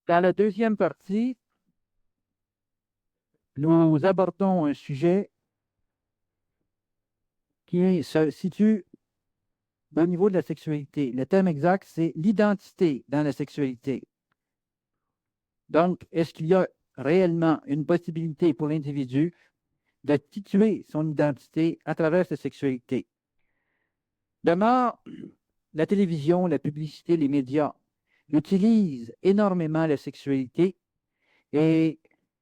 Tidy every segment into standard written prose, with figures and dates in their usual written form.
Dans la deuxième partie, nous abordons un sujet qui se situe au niveau de la sexualité. Le thème exact, c'est l'identité dans la sexualité. Donc, est-ce qu'il y a réellement une possibilité pour l'individu de tituer son identité à travers sa sexualité? Demain, la télévision, la publicité, les médias utilisent énormément la sexualité et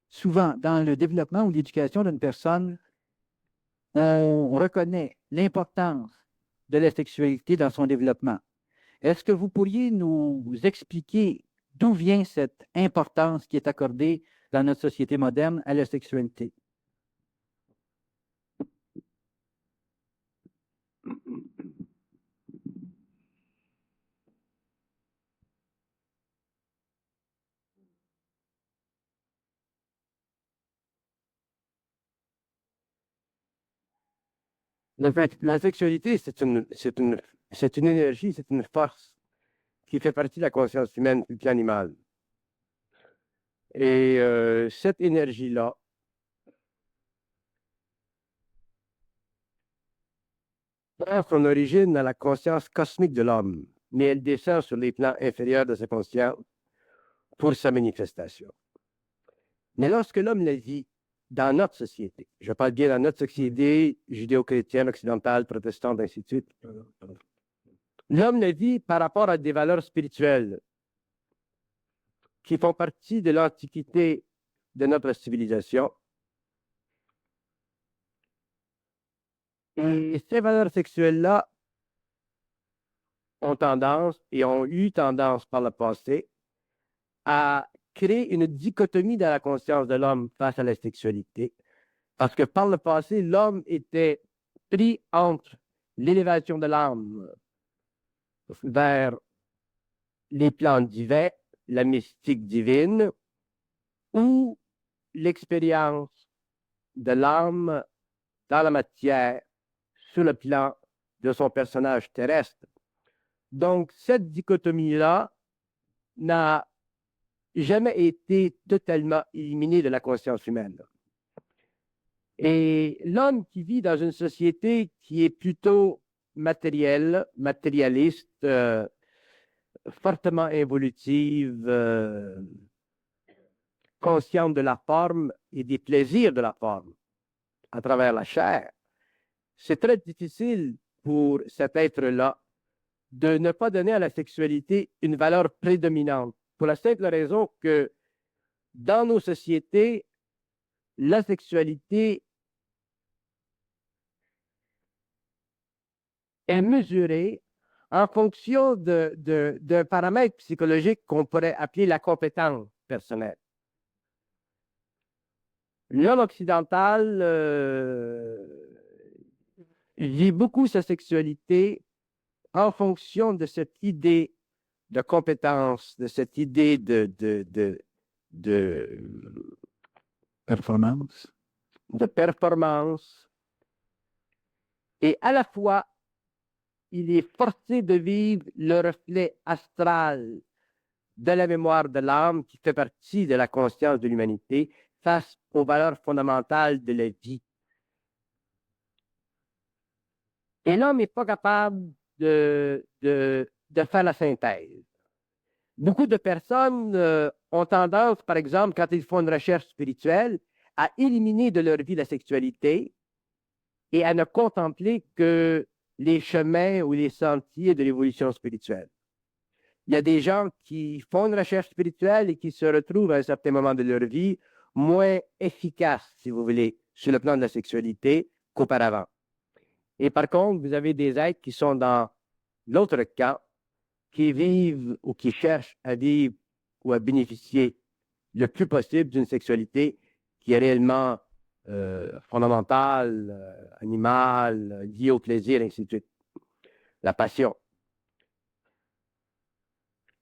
souvent dans le développement ou l'éducation d'une personne, on reconnaît l'importance de la sexualité dans son développement. Est-ce que vous pourriez nous expliquer d'où vient cette importance qui est accordée dans notre société moderne à la sexualité? La sexualité, c'est une énergie, c'est une force qui fait partie de la conscience humaine plus qu'animale. Et cette énergie-là, prend son origine dans la conscience cosmique de l'homme, mais elle descend sur les plans inférieurs de sa conscience pour sa manifestation. Mais lorsque l'homme la vit dans notre société, je parle bien dans notre société judéo-chrétienne, occidentale, protestante, ainsi de suite, l'homme la vit par rapport à des valeurs spirituelles qui font partie de l'antiquité de notre civilisation. Et ces valeurs sexuelles-là ont tendance et ont eu tendance par le passé à créer une dichotomie dans la conscience de l'homme face à la sexualité. Parce que par le passé, l'homme était pris entre l'élévation de l'âme vers les plans divins, la mystique divine, ou l'expérience de l'âme dans la matière sur le plan de son personnage terrestre. Donc, cette dichotomie-là n'a jamais été totalement éliminée de la conscience humaine. Et l'homme qui vit dans une société qui est plutôt matérielle, matérialiste, fortement évolutive, consciente de la forme et des plaisirs de la forme à travers la chair, c'est très difficile pour cet être-là de ne pas donner à la sexualité une valeur prédominante, pour la simple raison que dans nos sociétés, la sexualité est mesurée en fonction d'un paramètre psychologique qu'on pourrait appeler la compétence personnelle. L'homme occidental vit beaucoup sa sexualité en fonction de cette idée de compétence, de cette idée Performance. de performance. Et à la fois, il est forcé de vivre le reflet astral de la mémoire de l'âme qui fait partie de la conscience de l'humanité face aux valeurs fondamentales de la vie. Et l'homme n'est pas capable de faire la synthèse. Beaucoup de personnes ont tendance, par exemple, quand ils font une recherche spirituelle, à éliminer de leur vie la sexualité et à ne contempler que les chemins ou les sentiers de l'évolution spirituelle. Il y a des gens qui font une recherche spirituelle et qui se retrouvent à un certain moment de leur vie moins efficaces, si vous voulez, sur le plan de la sexualité qu'auparavant. Et par contre, vous avez des êtres qui sont dans l'autre cas, qui vivent ou qui cherchent à vivre ou à bénéficier le plus possible d'une sexualité qui est réellement fondamentale, animale, liée au plaisir, ainsi de suite. La passion.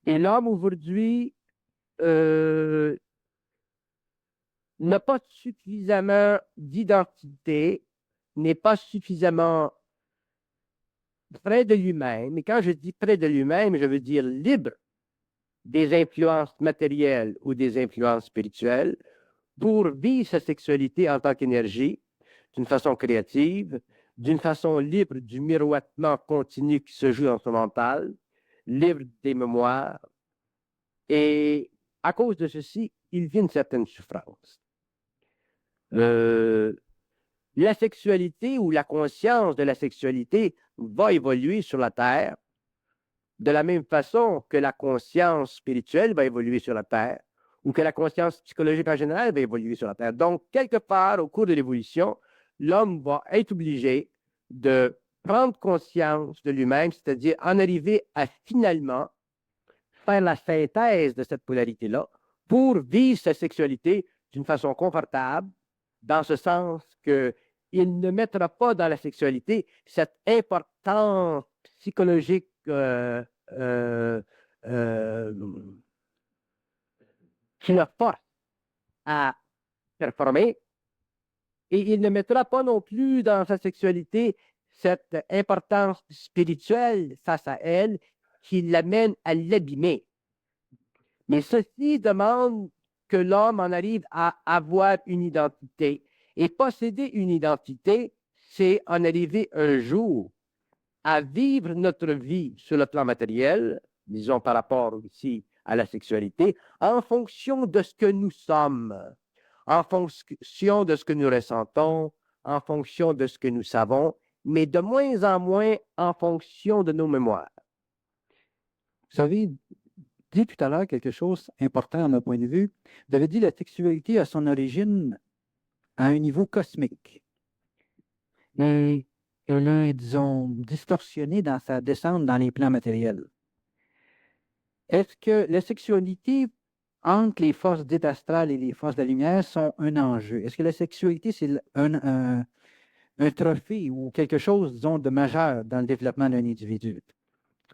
Et l'homme aujourd'hui n'a pas suffisamment d'identité, n'est pas suffisamment près de lui-même. Et quand je dis près de lui-même, je veux dire libre des influences matérielles ou des influences spirituelles pour vivre sa sexualité en tant qu'énergie, d'une façon créative, d'une façon libre du miroitement continu qui se joue dans son mental, libre des mémoires. Et à cause de ceci, il vit une certaine souffrance. La sexualité ou la conscience de la sexualité va évoluer sur la Terre de la même façon que la conscience spirituelle va évoluer sur la Terre ou que la conscience psychologique en général va évoluer sur la Terre. Donc, quelque part, au cours de l'évolution, l'homme va être obligé de prendre conscience de lui-même, c'est-à-dire en arriver à finalement faire la synthèse de cette polarité-là pour vivre sa sexualité d'une façon confortable, dans ce sens qu'il ne mettra pas dans la sexualité cette importance psychologique qui le force à performer, et il ne mettra pas non plus dans sa sexualité cette importance spirituelle face à elle qui l'amène à l'abîmer. Mais ceci demande que l'homme en arrive à avoir une identité. Et posséder une identité, c'est en arriver un jour à vivre notre vie sur le plan matériel, disons par rapport aussi à la sexualité, en fonction de ce que nous sommes, en fonction de ce que nous ressentons, en fonction de ce que nous savons, mais de moins en moins en fonction de nos mémoires. Vous avez dit tout à l'heure quelque chose d'important à mon point de vue. Vous avez dit que la sexualité a son origine à un niveau cosmique. Et elle est, disons, distorsionnée dans sa descente dans les plans matériels. Est-ce que la sexualité entre les forces dites astrales et les forces de la lumière sont un enjeu? Est-ce que la sexualité, c'est un trophée ou quelque chose, disons, de majeur dans le développement d'un individu?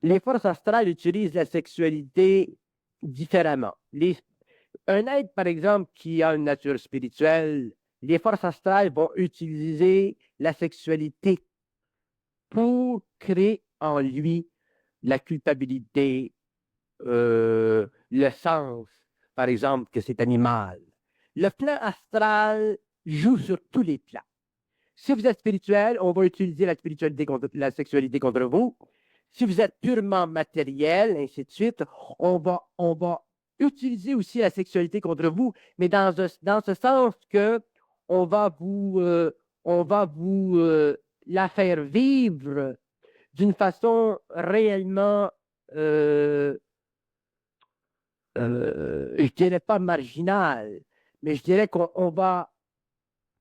Les forces astrales utilisent la sexualité différemment. Un être, par exemple, qui a une nature spirituelle, les forces astrales vont utiliser la sexualité pour créer en lui la culpabilité, le sens, par exemple, que c'est animal. Le plan astral joue sur tous les plans. Si vous êtes spirituel, on va utiliser la sexualité contre vous. Si vous êtes purement matériel, ainsi de suite, on va utiliser aussi la sexualité contre vous, mais dans ce sens que on va vous la faire vivre d'une façon réellement, je dirais pas marginale, mais je dirais qu'on va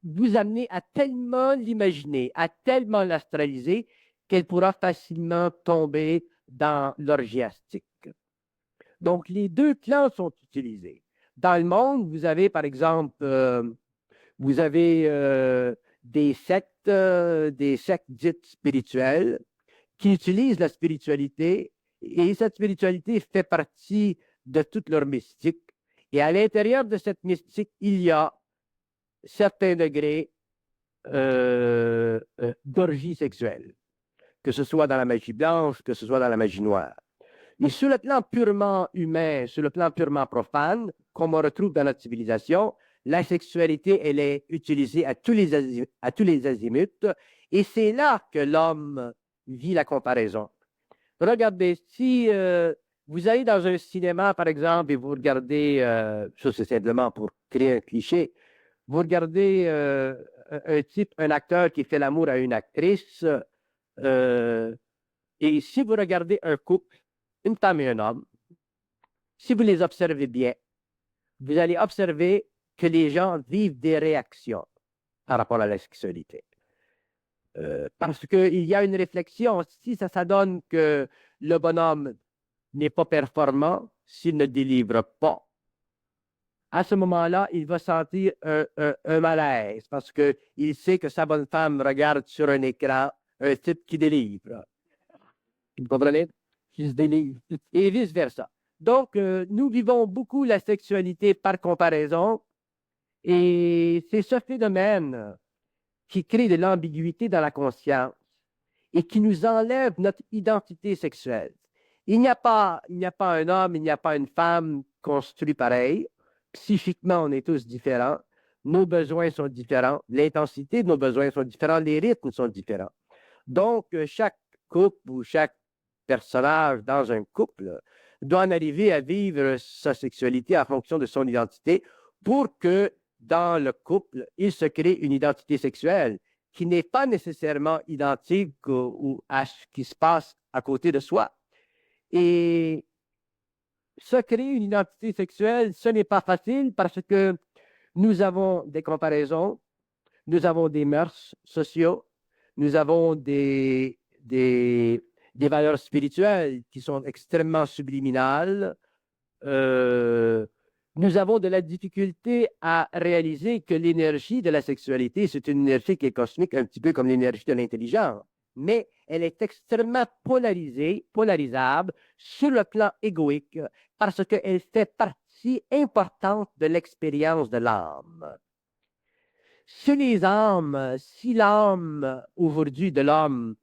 vous amener à tellement l'imaginer, à tellement l'astraliser, qu'elle pourra facilement tomber dans l'orgiastique. Donc, les deux plans sont utilisés. Dans le monde, vous avez, par exemple, des sectes dites spirituelles qui utilisent la spiritualité, et cette spiritualité fait partie de toute leur mystique. Et à l'intérieur de cette mystique, il y a certains degrés d'orgie sexuelle, que ce soit dans la magie blanche, que ce soit dans la magie noire. Mais sur le plan purement humain, sur le plan purement profane, comme on retrouve dans notre civilisation, la sexualité, elle est utilisée à tous les azimuts, et c'est là que l'homme vit la comparaison. Regardez, si vous allez dans un cinéma, par exemple, et vous regardez, ça c'est simplement pour créer un cliché, vous regardez un acteur qui fait l'amour à une actrice, et si vous regardez un couple, une femme et un homme, si vous les observez bien, vous allez observer que les gens vivent des réactions par rapport à la sexualité. Parce qu'il y a une réflexion, si ça donne que le bonhomme n'est pas performant, s'il ne délivre pas, à ce moment-là, il va sentir un malaise parce qu'il sait que sa bonne femme regarde sur un écran un type qui délivre. Vous comprenez? Qui se délivre. Et vice-versa. Donc, nous vivons beaucoup la sexualité par comparaison, et c'est ce phénomène qui crée de l'ambiguïté dans la conscience et qui nous enlève notre identité sexuelle. Il n'y a pas un homme, il n'y a pas une femme construit pareil. Psychiquement, on est tous différents. Nos besoins sont différents. L'intensité de nos besoins sont différents. Les rythmes sont différents. Donc, chaque couple ou chaque personnage dans un couple doit en arriver à vivre sa sexualité en fonction de son identité pour que dans le couple, il se crée une identité sexuelle qui n'est pas nécessairement identique à ce qui se passe à côté de soi. Et se créer une identité sexuelle, ce n'est pas facile parce que nous avons des comparaisons, nous avons des mœurs sociaux, nous avons des valeurs spirituelles qui sont extrêmement subliminales. Nous avons de la difficulté à réaliser que l'énergie de la sexualité, c'est une énergie qui est cosmique, un petit peu comme l'énergie de l'intelligence, mais elle est extrêmement polarisable sur le plan égoïque parce qu'elle fait partie importante de l'expérience de l'âme. Si l'âme aujourd'hui de l'homme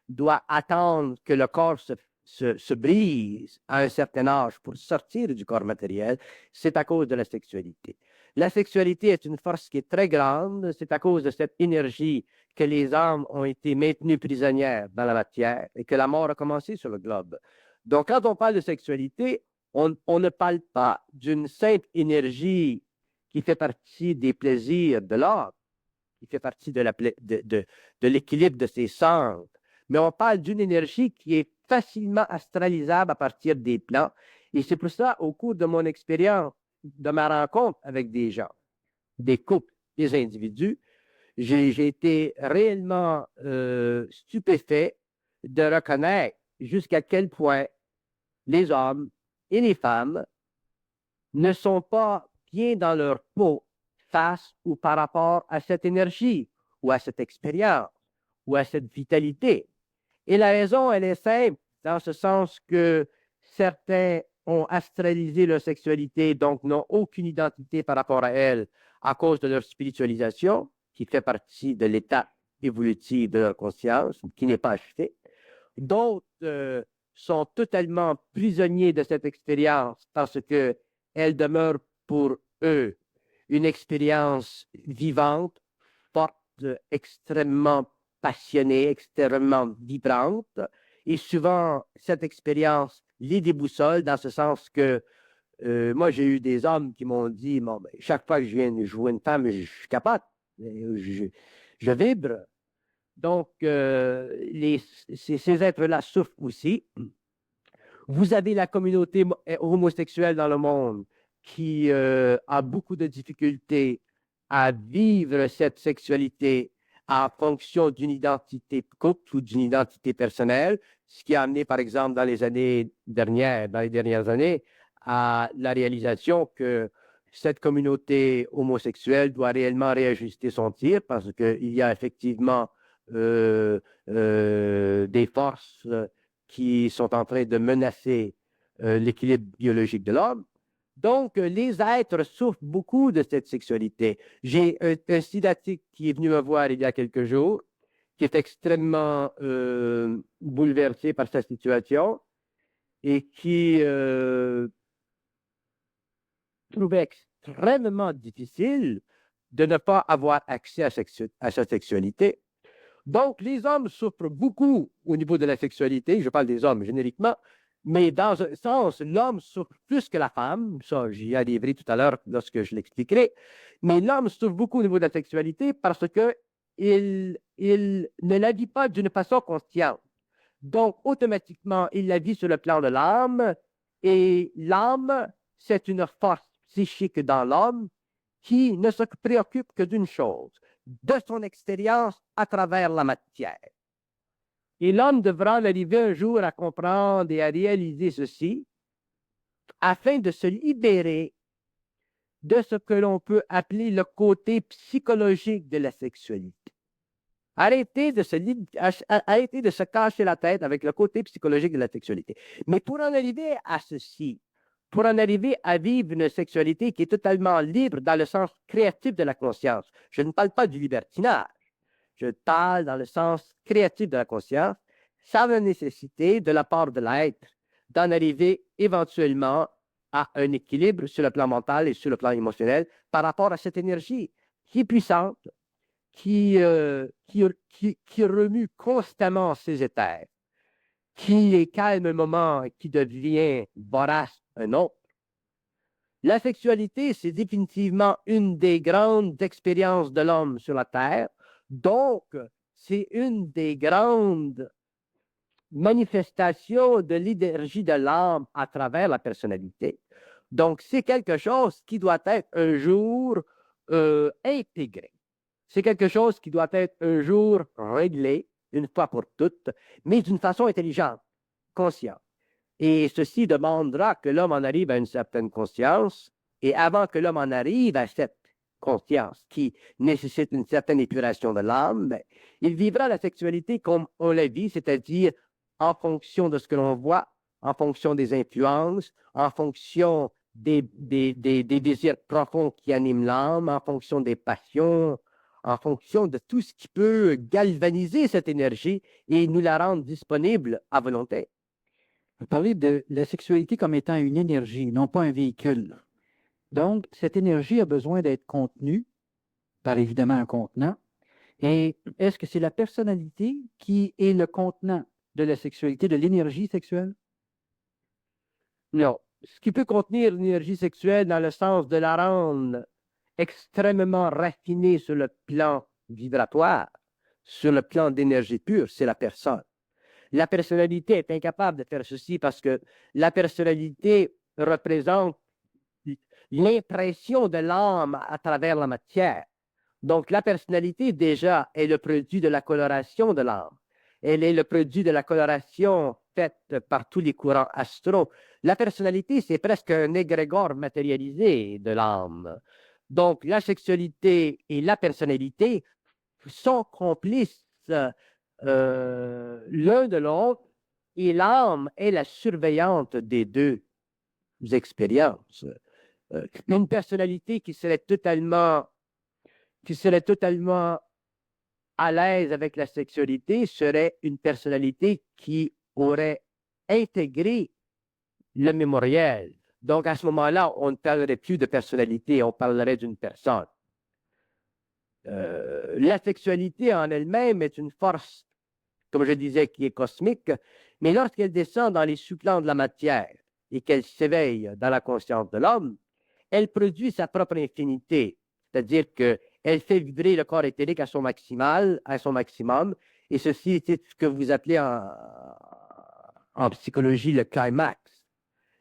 doit attendre que le corps se brise à un certain âge pour sortir du corps matériel, c'est à cause de la sexualité. La sexualité est une force qui est très grande, c'est à cause de cette énergie que les âmes ont été maintenues prisonnières dans la matière et que la mort a commencé sur le globe. Donc, quand on parle de sexualité, on ne parle pas d'une simple énergie qui fait partie des plaisirs de l'homme, qui fait partie de l'équilibre de ses centres, mais on parle d'une énergie qui est facilement astralisable à partir des plans. Et c'est pour ça, au cours de mon expérience, de ma rencontre avec des gens, des couples, des individus, j'ai été réellement stupéfait de reconnaître jusqu'à quel point les hommes et les femmes ne sont pas bien dans leur peau face ou par rapport à cette énergie ou à cette expérience ou à cette vitalité. Et la raison, elle est simple, dans ce sens que certains ont astralisé leur sexualité, donc n'ont aucune identité par rapport à elle à cause de leur spiritualisation, qui fait partie de l'état évolutif de leur conscience, qui n'est pas achevé. D'autres sont totalement prisonniers de cette expérience parce qu'elle demeure pour eux une expérience vivante, forte, extrêmement passionnée, extrêmement vibrante. Et souvent, cette expérience les déboussole dans ce sens que moi, j'ai eu des hommes qui m'ont dit, bon, ben, chaque fois que je viens jouer une femme, je capote, je vibre. Donc, ces êtres-là souffrent aussi. Vous avez la communauté homosexuelle dans le monde qui a beaucoup de difficultés à vivre cette sexualité en fonction d'une identité couple ou d'une identité personnelle, ce qui a amené, par exemple, dans les dernières années, à la réalisation que cette communauté homosexuelle doit réellement réajuster son tir parce qu'il y a effectivement des forces qui sont en train de menacer l'équilibre biologique de l'homme. Donc, les êtres souffrent beaucoup de cette sexualité. J'ai un sidatique qui est venu me voir il y a quelques jours, qui est extrêmement bouleversé par sa situation et qui trouvait extrêmement difficile de ne pas avoir accès à sa sexualité. Donc, les hommes souffrent beaucoup au niveau de la sexualité, je parle des hommes génériquement, mais dans un sens, l'homme souffre plus que la femme, ça j'y arriverai tout à l'heure lorsque je l'expliquerai, mais l'homme souffre beaucoup au niveau de la sexualité parce qu'il ne la vit pas d'une façon consciente. Donc, automatiquement, il la vit sur le plan de l'âme, et l'âme, c'est une force psychique dans l'homme qui ne se préoccupe que d'une chose, de son expérience à travers la matière. Et l'homme devra en arriver un jour à comprendre et à réaliser ceci afin de se libérer de ce que l'on peut appeler le côté psychologique de la sexualité. Arrêtez de se casser la tête avec le côté psychologique de la sexualité. Mais pour en arriver à ceci, pour en arriver à vivre une sexualité qui est totalement libre dans le sens créatif de la conscience, je ne parle pas du libertinage, je parle dans le sens créatif de la conscience, ça va nécessiter de la part de l'être d'en arriver éventuellement à un équilibre sur le plan mental et sur le plan émotionnel par rapport à cette énergie qui est puissante, qui remue constamment ses éthers, qui est calme un moment et qui devient vorace un autre. La sexualité, c'est définitivement une des grandes expériences de l'homme sur la Terre. Donc, c'est une des grandes manifestations de l'énergie de l'âme à travers la personnalité. Donc, c'est quelque chose qui doit être un jour intégré. C'est quelque chose qui doit être un jour réglé, une fois pour toutes, mais d'une façon intelligente, consciente. Et ceci demandera que l'homme en arrive à une certaine conscience, et avant que l'homme en arrive à cette conscience qui nécessite une certaine épuration de l'âme, ben, il vivra la sexualité comme on la vit, c'est-à-dire en fonction de ce que l'on voit, en fonction des influences, en fonction des désirs profonds qui animent l'âme, en fonction des passions, en fonction de tout ce qui peut galvaniser cette énergie et nous la rendre disponible à volonté. Vous parlez de la sexualité comme étant une énergie, non pas un véhicule. Donc, cette énergie a besoin d'être contenue par évidemment un contenant. Et est-ce que c'est la personnalité qui est le contenant de la sexualité, de l'énergie sexuelle? Non. Ce qui peut contenir l'énergie sexuelle dans le sens de la rendre extrêmement raffinée sur le plan vibratoire, sur le plan d'énergie pure, c'est la personne. La personnalité est incapable de faire ceci parce que la personnalité représente l'impression de l'âme à travers la matière. Donc, la personnalité, déjà, est le produit de la coloration de l'âme. Elle est le produit de la coloration faite par tous les courants astraux. La personnalité, c'est presque un égrégore matérialisé de l'âme. Donc, la sexualité et la personnalité sont complices l'un de l'autre, et l'âme est la surveillante des deux expériences. Une personnalité qui serait totalement à l'aise avec la sexualité serait une personnalité qui aurait intégré le mémoriel. Donc, à ce moment-là, on ne parlerait plus de personnalité, on parlerait d'une personne. La sexualité en elle-même est une force, comme je disais, qui est cosmique, mais lorsqu'elle descend dans les sous-plans de la matière et qu'elle s'éveille dans la conscience de l'homme, elle produit sa propre infinité, c'est-à-dire qu'elle fait vibrer le corps éthérique à son maximum, et ceci, c'est ce que vous appelez en psychologie le climax.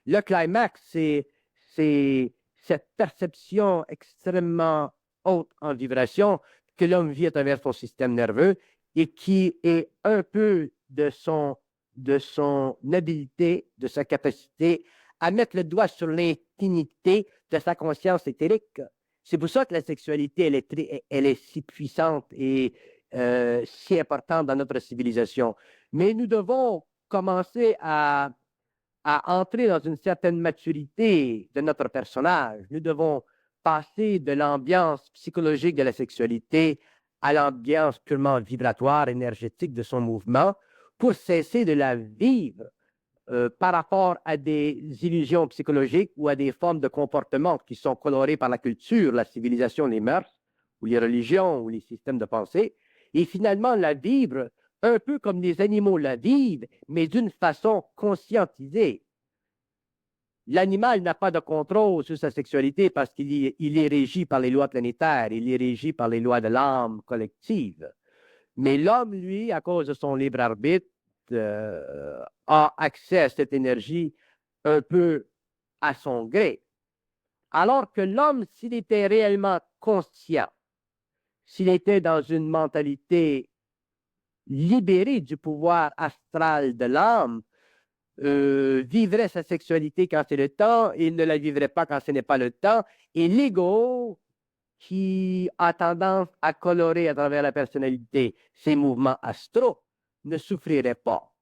Le climax, c'est cette perception extrêmement haute en vibration que l'homme vit à travers son système nerveux et qui est un peu de son habileté, de sa capacité à mettre le doigt sur l'infinité de sa conscience éthérique. C'est pour ça que la sexualité, elle est si puissante et si importante dans notre civilisation. Mais nous devons commencer à entrer dans une certaine maturité de notre personnage. Nous devons passer de l'ambiance psychologique de la sexualité à l'ambiance purement vibratoire, énergétique de son mouvement pour cesser de la vivre par rapport à des illusions psychologiques ou à des formes de comportement qui sont colorées par la culture, la civilisation, les mœurs, ou les religions, ou les systèmes de pensée, et finalement la vivre un peu comme les animaux la vivent, mais d'une façon conscientisée. L'animal n'a pas de contrôle sur sa sexualité parce qu'il est régi par les lois planétaires, il est régi par les lois de l'âme collective. Mais l'homme, lui, à cause de son libre arbitre, a accès à cette énergie un peu à son gré. Alors que l'homme, s'il était réellement conscient, s'il était dans une mentalité libérée du pouvoir astral de l'âme, vivrait sa sexualité quand c'est le temps, et il ne la vivrait pas quand ce n'est pas le temps, et l'ego qui a tendance à colorer à travers la personnalité ses mouvements astraux ne souffrirait pas.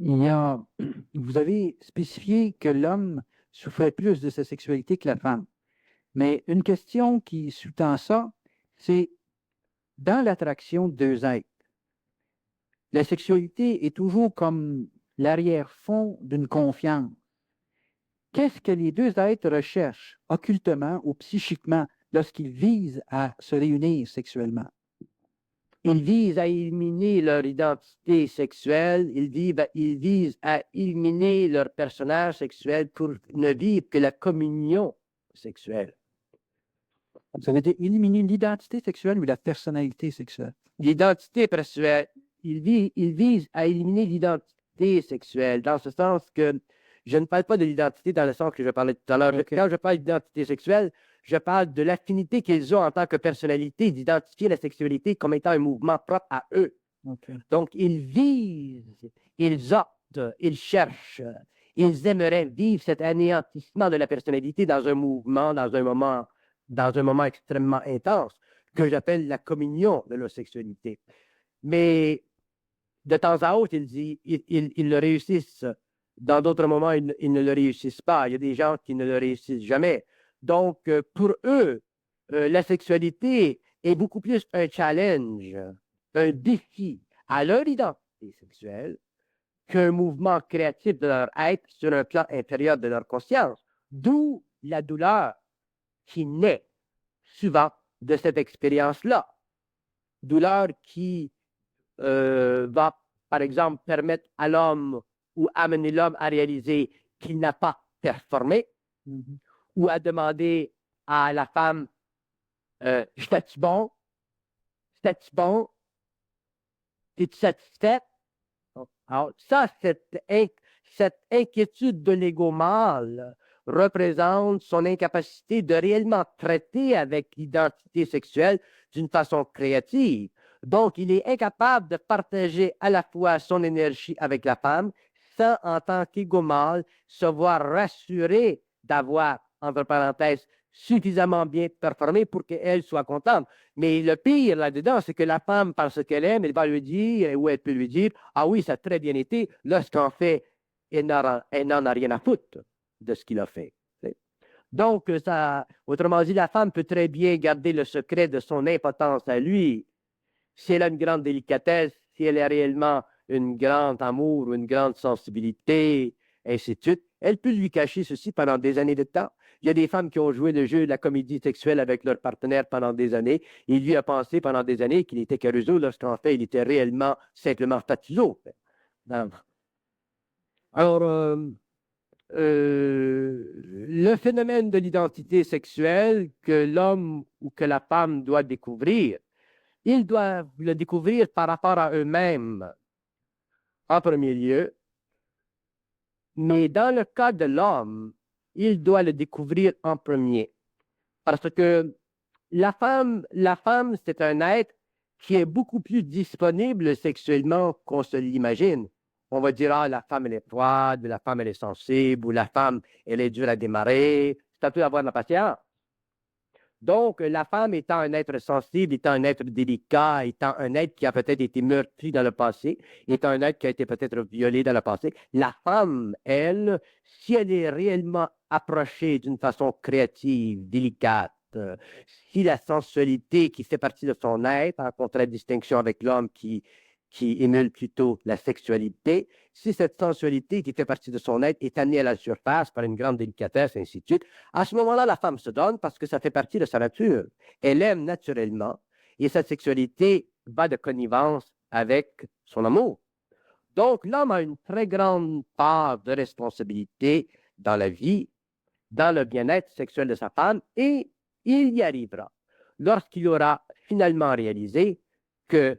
Vous avez spécifié que l'homme souffrait plus de sa sexualité que la femme. Mais une question qui sous-tend ça, c'est dans l'attraction de deux êtres, la sexualité est toujours comme l'arrière-fond d'une confiance. Qu'est-ce que les deux êtres recherchent occultement ou psychiquement lorsqu'ils visent à se réunir sexuellement? Ils visent à éliminer leur identité sexuelle, ils visent à éliminer leur personnage sexuel pour ne vivre que la communion sexuelle. Ça veut dire éliminer l'identité sexuelle ou la personnalité sexuelle? L'identité sexuelle, ils visent à éliminer l'identité sexuelle, dans ce sens que je ne parle pas de l'identité dans le sens que je parlais tout à l'heure. Ok. Quand je parle d'identité sexuelle, je parle de l'affinité qu'ils ont en tant que personnalité d'identifier la sexualité comme étant un mouvement propre à eux. Ok. Donc, ils visent, ils optent, ils cherchent, ils aimeraient vivre cet anéantissement de la personnalité dans un mouvement, dans un moment extrêmement intense, que j'appelle la communion de leur sexualité. Mais de temps à autre, ils le réussissent. Dans d'autres moments, ils ne le réussissent pas. Il y a des gens qui ne le réussissent jamais. Donc, pour eux, la sexualité est beaucoup plus un challenge, un défi à leur identité sexuelle qu'un mouvement créatif de leur être sur un plan inférieur de leur conscience. D'où la douleur qui naît souvent de cette expérience-là. Douleur qui va, par exemple, permettre à l'homme ou amener l'homme à réaliser qu'il n'a pas performé ou à demander à la femme j'étais-tu bon? J'étais-tu bon? Es-tu satisfaite? Alors, ça, cette inquiétude de l'ego mâle représente son incapacité de réellement traiter avec l'identité sexuelle d'une façon créative. Donc, il est incapable de partager à la fois son énergie avec la femme, sans, en tant qu'ego mâle, se voir rassuré d'avoir, entre parenthèses, suffisamment bien performé pour qu'elle soit contente. Mais le pire là-dedans, c'est que la femme, parce qu'elle aime, elle va lui dire, ou elle peut lui dire, ah oui, ça a très bien été, lorsqu'en fait, elle n'en a rien à foutre de ce qu'il a fait. Donc, autrement dit, la femme peut très bien garder le secret de son impotence à lui. Si elle a une grande délicatesse, si elle a réellement une grande amour ou une grande sensibilité, ainsi de suite, elle peut lui cacher ceci pendant des années de temps. Il y a des femmes qui ont joué le jeu de la comédie sexuelle avec leur partenaire pendant des années. Il lui a pensé pendant des années qu'il était caruso lorsqu'en fait, il était réellement simplement fatuzo. Alors, le phénomène de l'identité sexuelle que l'homme ou que la femme doit découvrir, ils doivent le découvrir par rapport à eux-mêmes en premier lieu. Mais dans le cas de l'homme, il doit le découvrir en premier. Parce que la femme, c'est un être qui est beaucoup plus disponible sexuellement qu'on se l'imagine. On va dire, ah, la femme, elle est froide, la femme, elle est sensible, ou la femme, elle est dure à démarrer. C'est à toi d'avoir de la patience. Donc, la femme étant un être sensible, étant un être délicat, étant un être qui a peut-être été meurtri dans le passé, étant un être qui a été peut-être violé dans le passé, la femme, elle, si elle est réellement approchée d'une façon créative, délicate, si la sensualité qui fait partie de son être, en contradistinction avec l'homme qui émule plutôt la sexualité, si cette sensualité qui fait partie de son être est amenée à la surface par une grande délicatesse, ainsi de suite, à ce moment-là, la femme se donne parce que ça fait partie de sa nature. Elle aime naturellement et cette sexualité va de connivence avec son amour. Donc, l'homme a une très grande part de responsabilité dans la vie, dans le bien-être sexuel de sa femme, et il y arrivera lorsqu'il aura finalement réalisé que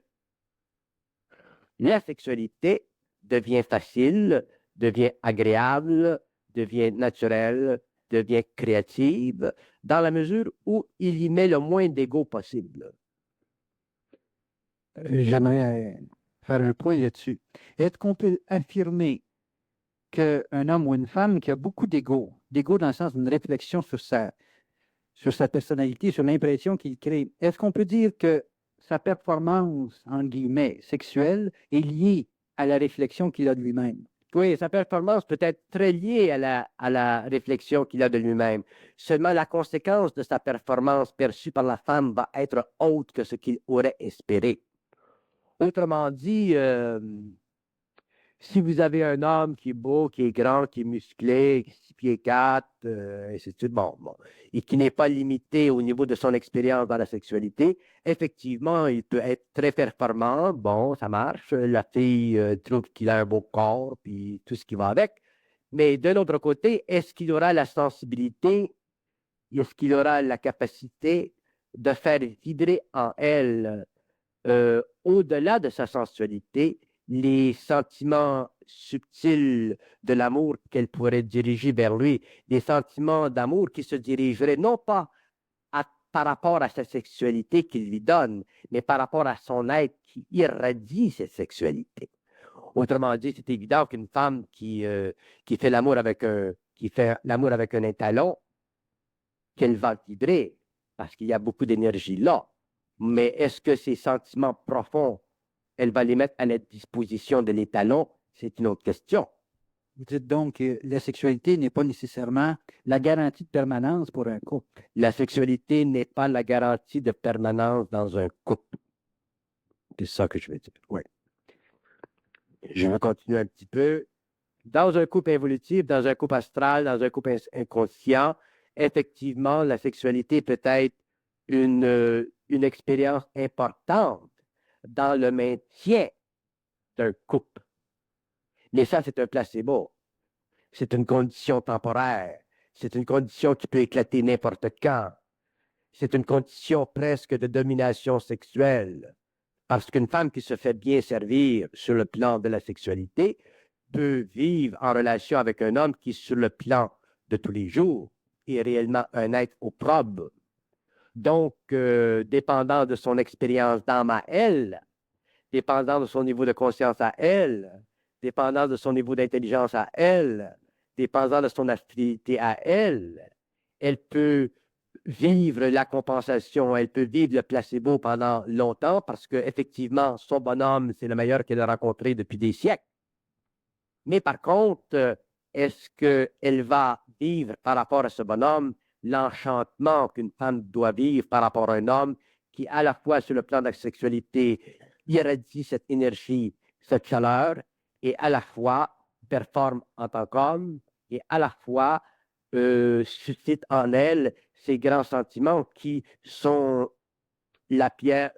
la sexualité devient facile, devient agréable, devient naturelle, devient créative, dans la mesure où il y met le moins d'ego possible. J'aimerais faire un point là-dessus. Est-ce qu'on peut affirmer qu'un homme ou une femme qui a beaucoup d'ego dans le sens d'une réflexion sur sa personnalité, sur l'impression qu'il crée, est-ce qu'on peut dire que sa performance, en guillemets, sexuelle est liée à la réflexion qu'il a de lui-même? Oui, sa performance peut être très liée à la réflexion qu'il a de lui-même. Seulement, la conséquence de sa performance perçue par la femme va être autre que ce qu'il aurait espéré. Autrement dit, Si vous avez un homme qui est beau, qui est grand, qui est musclé, 6 pieds 4, et c'est tout, bon, et qui n'est pas limité au niveau de son expérience dans la sexualité, effectivement, il peut être très performant, bon, ça marche, la fille trouve qu'il a un beau corps, puis tout ce qui va avec. Mais d'un autre côté, est-ce qu'il aura la sensibilité, est-ce qu'il aura la capacité de faire vibrer en elle, au-delà de sa sensualité, les sentiments subtils de l'amour qu'elle pourrait diriger vers lui, des sentiments d'amour qui se dirigeraient non pas par rapport à sa sexualité qu'il lui donne, mais par rapport à son être qui irradie cette sexualité. Autrement dit, c'est évident qu'une femme qui fait l'amour avec un étalon, qu'elle va vibrer, parce qu'il y a beaucoup d'énergie là. Mais est-ce que ces sentiments profonds, elle va les mettre à la disposition de l'étalon? C'est une autre question. Vous dites donc que la sexualité n'est pas nécessairement la garantie de permanence pour un couple. La sexualité n'est pas la garantie de permanence dans un couple. C'est ça que je veux dire. Oui. Je vais continuer un petit peu. Dans un couple évolutif, dans un couple astral, dans un couple inconscient, effectivement, la sexualité peut être une expérience importante dans le maintien d'un couple. Mais ça, c'est un placebo. C'est une condition temporaire. C'est une condition qui peut éclater n'importe quand. C'est une condition presque de domination sexuelle. Parce qu'une femme qui se fait bien servir sur le plan de la sexualité peut vivre en relation avec un homme qui, sur le plan de tous les jours, est réellement un être opprobre. Donc, dépendant de son expérience d'âme à elle, dépendant de son niveau de conscience à elle, dépendant de son niveau d'intelligence à elle, dépendant de son affinité à elle, elle peut vivre la compensation, elle peut vivre le placebo pendant longtemps parce qu'effectivement, son bonhomme, c'est le meilleur qu'elle a rencontré depuis des siècles. Mais par contre, est-ce qu'elle va vivre par rapport à ce bonhomme l'enchantement qu'une femme doit vivre par rapport à un homme qui, à la fois sur le plan de la sexualité, irradie cette énergie, cette chaleur, et à la fois performe en tant qu'homme, et à la fois suscite en elle ces grands sentiments qui sont la pierre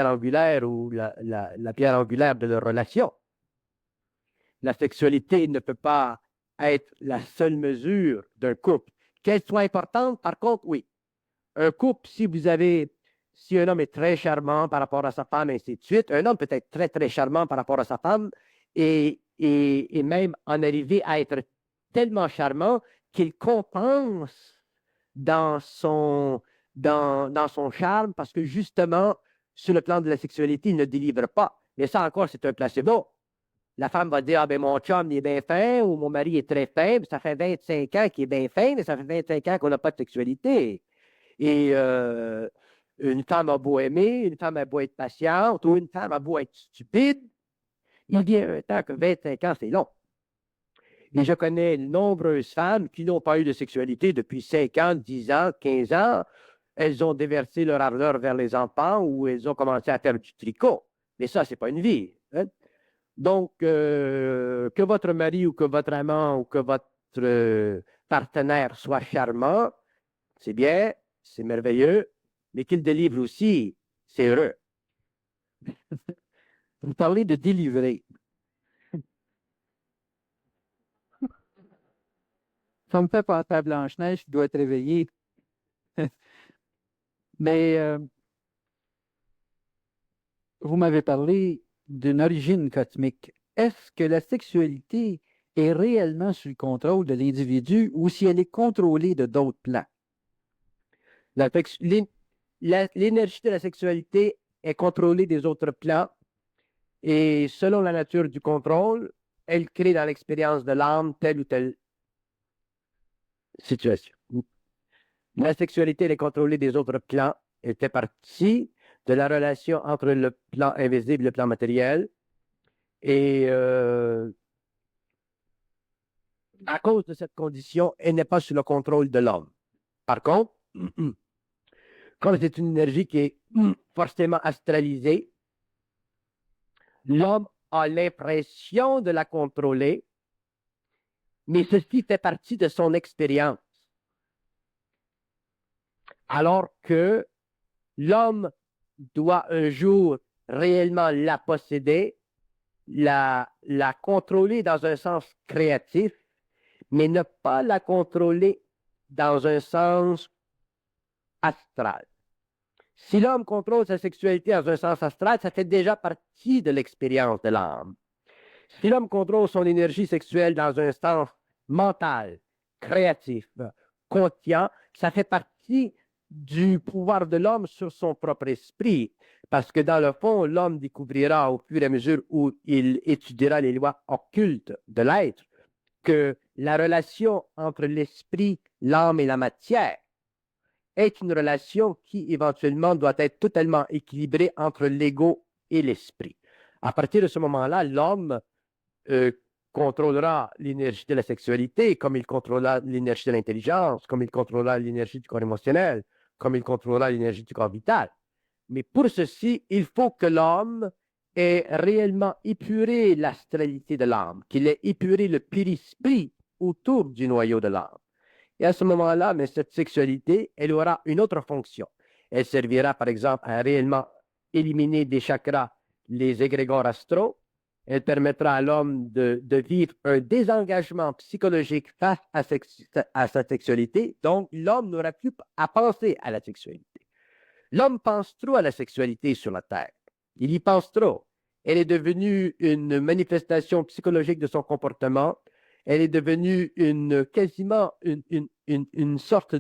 angulaire ou la pierre angulaire de leur relation. La sexualité ne peut pas être la seule mesure d'un couple. Qu'elle soit importante, par contre, oui. Un couple, si un homme est très charmant par rapport à sa femme, et ainsi de suite, un homme peut être très, très charmant par rapport à sa femme et même en arriver à être tellement charmant qu'il compense dans son charme parce que justement, sur le plan de la sexualité, il ne délivre pas. Mais ça encore, c'est un placebo. La femme va dire, ah ben mon chum, il est bien fin, ou mon mari est très fin, ça fait 25 ans qu'il est bien fin, mais ça fait 25 ans qu'on n'a pas de sexualité. Et une femme a beau aimer, une femme a beau être patiente, ou une femme a beau être stupide, il vient un temps que 25 ans, c'est long. Et je connais de nombreuses femmes qui n'ont pas eu de sexualité depuis 5 ans, 10 ans, 15 ans. Elles ont déversé leur ardeur vers les enfants ou elles ont commencé à faire du tricot. Mais ça, c'est pas une vie. Hein? Donc, que votre mari ou que votre amant ou que votre partenaire soit charmant, c'est bien, c'est merveilleux, mais qu'il délivre aussi, c'est heureux. Vous parlez de délivrer. Ça me fait penser à Blanche-Neige qui doit être réveillée. Mais vous m'avez parlé d'une origine cosmique. Est-ce que la sexualité est réellement sous le contrôle de l'individu ou si elle est contrôlée de d'autres plans? L'énergie de la sexualité est contrôlée des autres plans et selon la nature du contrôle, elle crée dans l'expérience de l'âme telle ou telle situation. La sexualité elle est contrôlée des autres plans. Elle fait partie de la relation entre le plan invisible et le plan matériel. Et à cause de cette condition, elle n'est pas sous le contrôle de l'homme. Par contre, comme c'est une énergie qui est forcément astralisée, l'homme a l'impression de la contrôler, mais ceci fait partie de son expérience. Alors que l'homme doit un jour réellement la posséder, la contrôler dans un sens créatif, mais ne pas la contrôler dans un sens astral. Si l'homme contrôle sa sexualité dans un sens astral, ça fait déjà partie de l'expérience de l'âme. Si l'homme contrôle son énergie sexuelle dans un sens mental, créatif, conscient, ça fait partie du pouvoir de l'homme sur son propre esprit. Parce que dans le fond, l'homme découvrira au fur et à mesure où il étudiera les lois occultes de l'être que la relation entre l'esprit, l'âme et la matière est une relation qui éventuellement doit être totalement équilibrée entre l'ego et l'esprit. À partir de ce moment-là, l'homme contrôlera l'énergie de la sexualité comme il contrôlera l'énergie de l'intelligence, comme il contrôlera l'énergie du corps émotionnel, comme il contrôlera l'énergie du corps vital. Mais pour ceci, il faut que l'homme ait réellement épuré l'astralité de l'âme, qu'il ait épuré le périsprit autour du noyau de l'âme. Et à ce moment-là, mais cette sexualité, elle aura une autre fonction. Elle servira, par exemple, à réellement éliminer des chakras les égrégores astraux. Elle permettra à l'homme de vivre un désengagement psychologique face à sa sexualité. Donc, l'homme n'aura plus à penser à la sexualité. L'homme pense trop à la sexualité sur la Terre. Il y pense trop. Elle est devenue une manifestation psychologique de son comportement. Elle est devenue quasiment une sorte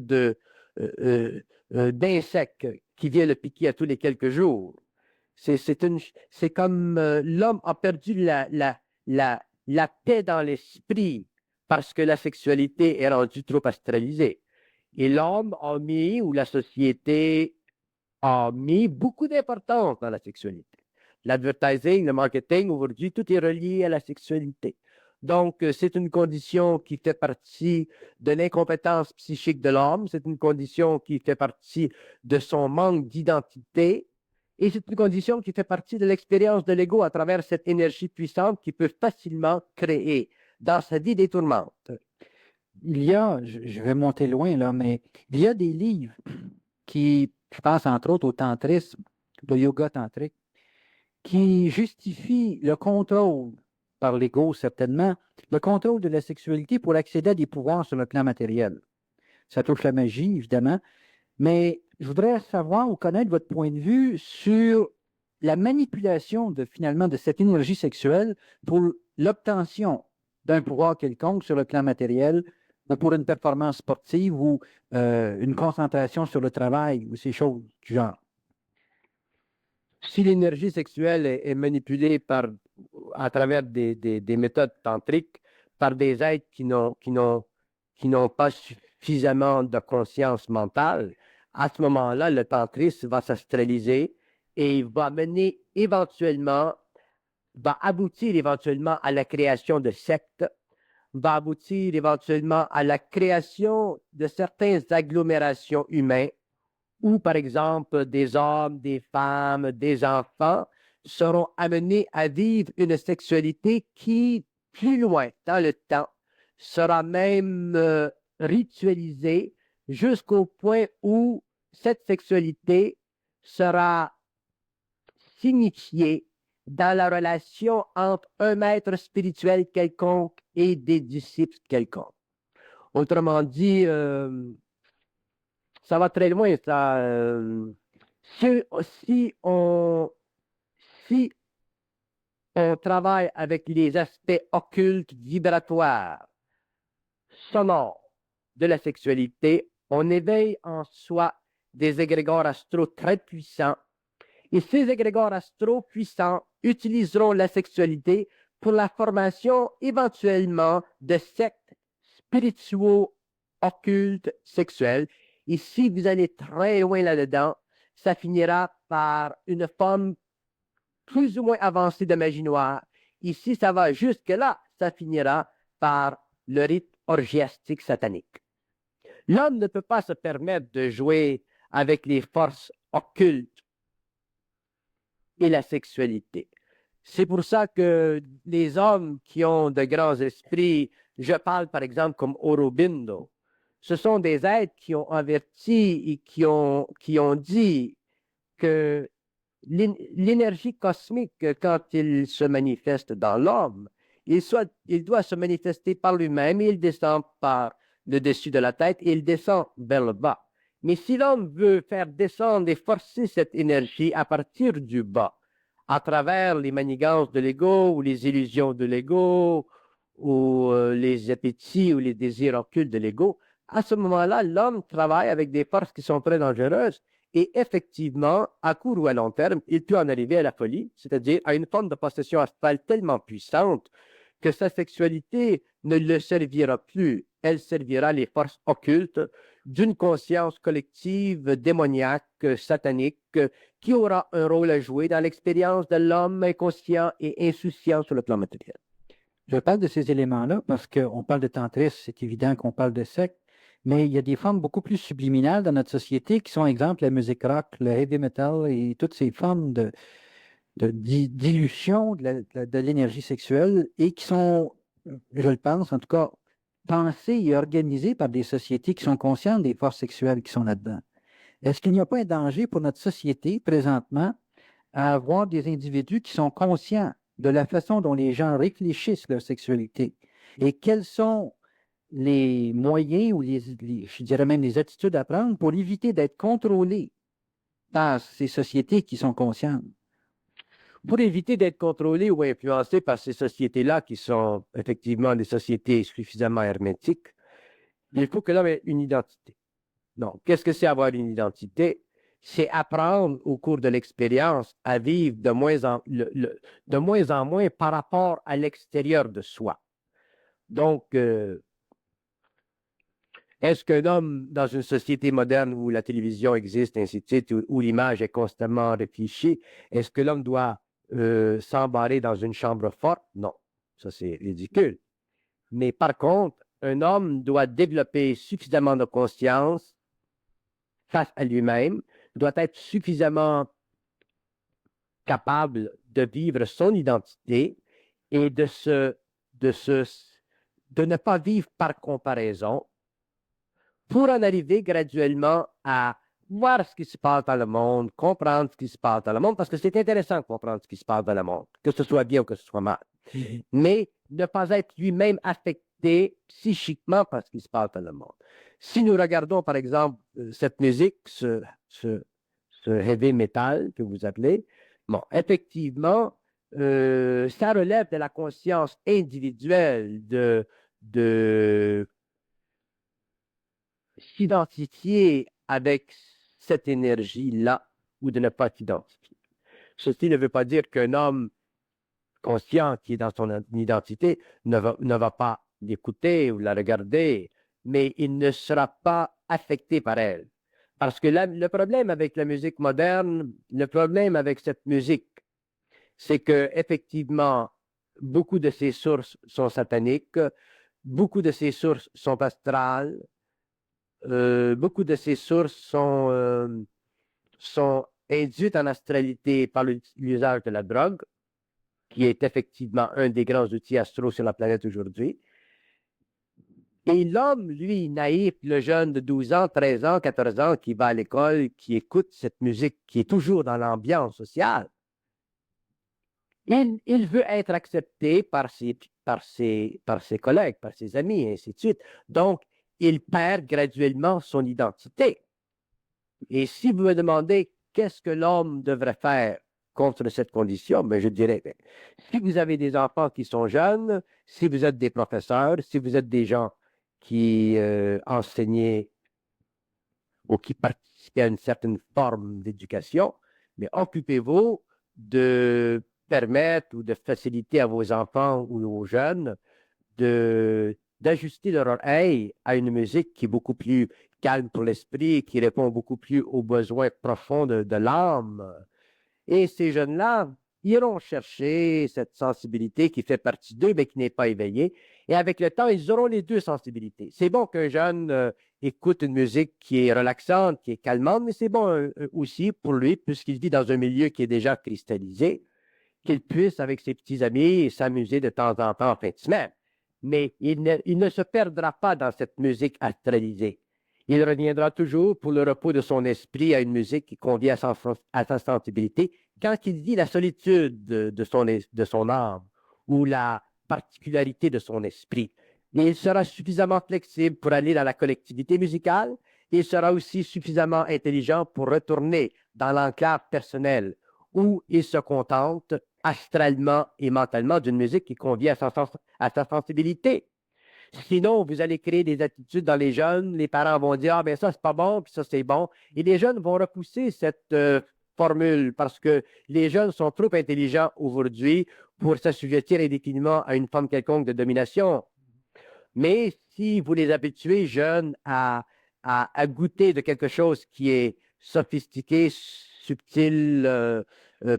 d'insecte qui vient le piquer à tous les quelques jours. C'est comme l'homme a perdu la paix dans l'esprit parce que la sexualité est rendue trop astralisée. Et l'homme a mis, ou la société a mis beaucoup d'importance dans la sexualité. L'advertising, le marketing, aujourd'hui, tout est relié à la sexualité. Donc, c'est une condition qui fait partie de l'incompétence psychique de l'homme, c'est une condition qui fait partie de son manque d'identité, et c'est une condition qui fait partie de l'expérience de l'ego à travers cette énergie puissante qui peut facilement créer dans sa vie des tourmentes. Il y a, je vais monter loin là, mais il y a des livres qui, je pense entre autres au tantrisme, le yoga tantrique, qui justifient le contrôle par l'ego certainement, le contrôle de la sexualité pour accéder à des pouvoirs sur le plan matériel. Ça touche la magie, évidemment, mais je voudrais savoir ou connaître votre point de vue sur la manipulation finalement de cette énergie sexuelle pour l'obtention d'un pouvoir quelconque sur le plan matériel, ou pour une performance sportive ou une concentration sur le travail ou ces choses du genre. Si l'énergie sexuelle est manipulée à travers des méthodes tantriques par des êtres qui n'ont pas suffisamment de conscience mentale, à ce moment-là, le tantrisme va s'astraliser et il va aboutir éventuellement à la création de sectes, va aboutir éventuellement à la création de certaines agglomérations humaines où, par exemple, des hommes, des femmes, des enfants seront amenés à vivre une sexualité qui, plus loin dans le temps, sera même ritualisée jusqu'au point où cette sexualité sera signifiée dans la relation entre un maître spirituel quelconque et des disciples quelconques. Autrement dit, ça va très loin, ça. Si on travaille avec les aspects occultes, vibratoires, sonores de la sexualité, on éveille en soi des égrégores astraux très puissants. Et ces égrégores astraux puissants utiliseront la sexualité pour la formation éventuellement de sectes spirituaux, occultes, sexuels. Et si vous allez très loin là-dedans, ça finira par une forme plus ou moins avancée de magie noire. Et si ça va jusque-là, ça finira par le rite orgiastique satanique. L'homme ne peut pas se permettre de jouer avec les forces occultes et la sexualité. C'est pour ça que les hommes qui ont de grands esprits, je parle par exemple comme Aurobindo, ce sont des êtres qui ont averti et qui ont dit que l'énergie cosmique, quand il se manifeste dans l'homme, il doit se manifester par lui-même et il descend par le dessus de la tête et il descend vers le bas. Mais si l'homme veut faire descendre et forcer cette énergie à partir du bas, à travers les manigances de l'ego ou les illusions de l'ego ou les appétits ou les désirs occultes de l'ego, à ce moment-là, l'homme travaille avec des forces qui sont très dangereuses et effectivement, à court ou à long terme, il peut en arriver à la folie, c'est-à-dire à une forme de possession astrale tellement puissante que sa sexualité ne le servira plus. Elle servira les forces occultes d'une conscience collective, démoniaque, satanique, qui aura un rôle à jouer dans l'expérience de l'homme inconscient et insouciant sur le plan matériel. Je parle de ces éléments-là parce qu'on parle de tantrisme, c'est évident qu'on parle de secte, mais il y a des formes beaucoup plus subliminales dans notre société qui sont, exemple, la musique rock, le heavy metal et toutes ces formes d'illusion de l'énergie sexuelle et qui sont, je le pense, en tout cas, pensées et organisées par des sociétés qui sont conscientes des forces sexuelles qui sont là-dedans. Est-ce qu'il n'y a pas un danger pour notre société présentement à avoir des individus qui sont conscients de la façon dont les gens réfléchissent leur sexualité et quels sont les moyens ou je dirais même les attitudes à prendre pour éviter d'être contrôlés par ces sociétés qui sont conscientes? Pour éviter d'être contrôlé ou influencé par ces sociétés-là qui sont effectivement des sociétés suffisamment hermétiques, il faut que l'homme ait une identité. Donc, qu'est-ce que c'est avoir une identité? C'est apprendre au cours de l'expérience à vivre de moins en moins par rapport à l'extérieur de soi. Donc, est-ce qu'un homme dans une société moderne où la télévision existe, ainsi de suite, où l'image est constamment réfléchie, est-ce que l'homme doit s'embarrer dans une chambre forte? Non, ça c'est ridicule. Mais par contre, un homme doit développer suffisamment de conscience face à lui-même, doit être suffisamment capable de vivre son identité et de ne pas vivre par comparaison pour en arriver graduellement à voir ce qui se passe dans le monde, comprendre ce qui se passe dans le monde, parce que c'est intéressant de comprendre ce qui se passe dans le monde, que ce soit bien ou que ce soit mal. Mais ne pas être lui-même affecté psychiquement par ce qui se passe dans le monde. Si nous regardons, par exemple, cette musique, ce heavy metal que vous appelez, bon, effectivement, ça relève de la conscience individuelle de s'identifier avec cette énergie-là ou de ne pas s'identifier. Ceci ne veut pas dire qu'un homme conscient qui est dans son identité ne va pas l'écouter ou la regarder, mais il ne sera pas affecté par elle. Parce que le problème avec la musique moderne, le problème avec cette musique, c'est que effectivement, beaucoup de ses sources sont sataniques, beaucoup de ses sources sont astrales, beaucoup de ces sources sont induites en astralité par l'usage de la drogue, qui est effectivement un des grands outils astraux sur la planète aujourd'hui. Et l'homme, lui, naïf, le jeune de 12 ans, 13 ans, 14 ans, qui va à l'école, qui écoute cette musique, qui est toujours dans l'ambiance sociale, il veut être accepté par ses collègues, par ses amis, et ainsi de suite. Donc, il perd graduellement son identité. Et si vous me demandez qu'est-ce que l'homme devrait faire contre cette condition, ben je dirais, si vous avez des enfants qui sont jeunes, si vous êtes des professeurs, si vous êtes des gens qui enseignaient ou qui participaient à une certaine forme d'éducation, mais occupez-vous de permettre ou de faciliter à vos enfants ou aux jeunes d'ajuster leur oreille à une musique qui est beaucoup plus calme pour l'esprit, qui répond beaucoup plus aux besoins profonds de l'âme. Et ces jeunes-là iront chercher cette sensibilité qui fait partie d'eux, mais qui n'est pas éveillée. Et avec le temps, ils auront les deux sensibilités. C'est bon qu'un jeune écoute une musique qui est relaxante, qui est calmante, mais c'est bon aussi pour lui, puisqu'il vit dans un milieu qui est déjà cristallisé, qu'il puisse, avec ses petits amis, s'amuser de temps en temps en fin de semaine. Mais il ne se perdra pas dans cette musique astralisée. Il reviendra toujours pour le repos de son esprit à une musique qui convient à sa sensibilité. Quand il dit la solitude de son âme ou la particularité de son esprit, il sera suffisamment flexible pour aller dans la collectivité musicale. Il sera aussi suffisamment intelligent pour retourner dans l'enclave personnelle où il se contente astralement et mentalement d'une musique qui convient à sa sensibilité. Sinon, vous allez créer des attitudes dans les jeunes. Les parents vont dire, ah ben ça, c'est pas bon, puis ça, c'est bon. Et les jeunes vont repousser cette formule parce que les jeunes sont trop intelligents aujourd'hui pour s'assujettir indéfiniment à une forme quelconque de domination. Mais si vous les habituez jeunes à goûter de quelque chose qui est sophistiqué, subtil,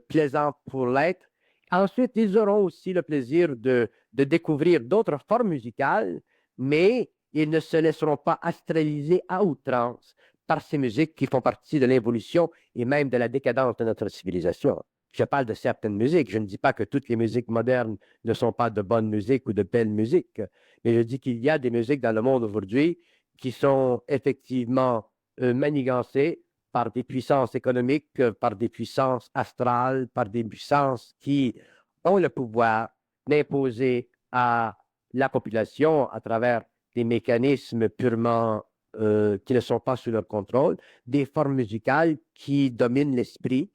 plaisant pour l'être, ensuite, ils auront aussi le plaisir de découvrir d'autres formes musicales, mais ils ne se laisseront pas astraliser à outrance par ces musiques qui font partie de l'évolution et même de la décadence de notre civilisation. Je parle de certaines musiques. Je ne dis pas que toutes les musiques modernes ne sont pas de bonnes musiques ou de belles musiques, mais je dis qu'il y a des musiques dans le monde aujourd'hui qui sont effectivement manigancées par des puissances économiques, par des puissances astrales, par des puissances qui ont le pouvoir d'imposer à la population, à travers des mécanismes purement qui ne sont pas sous leur contrôle, des formes musicales qui dominent l'esprit,